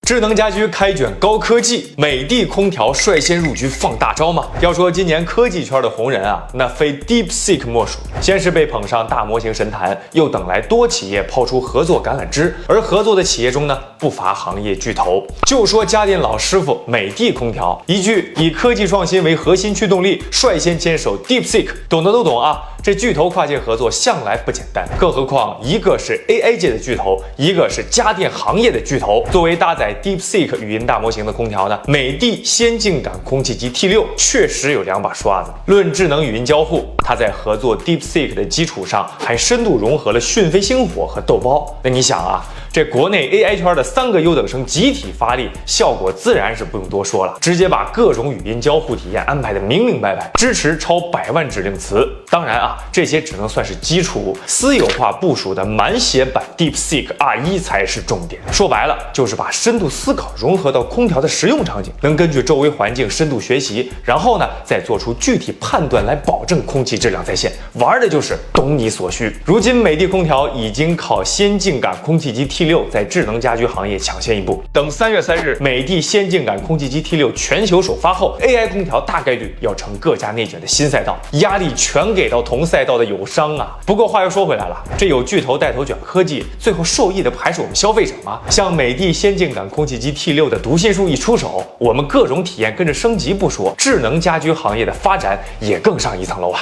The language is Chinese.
智能家居开卷高科技，美的空调率先入局放大招吗？要说今年科技圈的红人啊，那非 DeepSeek 莫属。先是被捧上大模型神坛，又等来多企业抛出合作橄榄枝，而合作的企业中呢，不乏行业巨头。就说家电老师傅美的空调，一句以科技创新为核心驱动力，率先坚守 DeepSeek， 懂的都懂啊。这巨头跨界合作向来不简单，更何况一个是 AI 界的巨头，一个是家电行业的巨头。作为搭载 DeepSeek 语音大模型的空调呢，美的先进感空气机 T6 确实有两把刷子。论智能语音交互，它在合作 DeepSeek 的基础上，还深度融合了讯飞星火和豆包。那你想啊，这国内 AI 圈的3个优等生集体发力，效果自然是不用多说了，直接把各种语音交互体验安排的明明白白，支持超100万指令词。当然啊，这些只能算是基础，私有化部署的满血版 DeepSeek R1才是重点。说白了，就是把深度思考融合到空调的实用场景，能根据周围环境深度学习，然后呢，再做出具体判断来保证空气质量在线。玩的就是懂你所需。如今美的空调已经靠先进感空气机 T6在智能家居行业抢先一步。等3月3日，美的先进感空气机 T6全球首发后 ，AI 空调大概率要成各家内卷的新赛道，压力全给到同赛道的友商啊。不过话又说回来了，这有巨头带头卷科技，最后受益的不还是我们消费者吗？像美的先进感空气机 T6的读心术一出手，我们各种体验跟着升级不说，智能家居行业的发展也更上一层楼啊。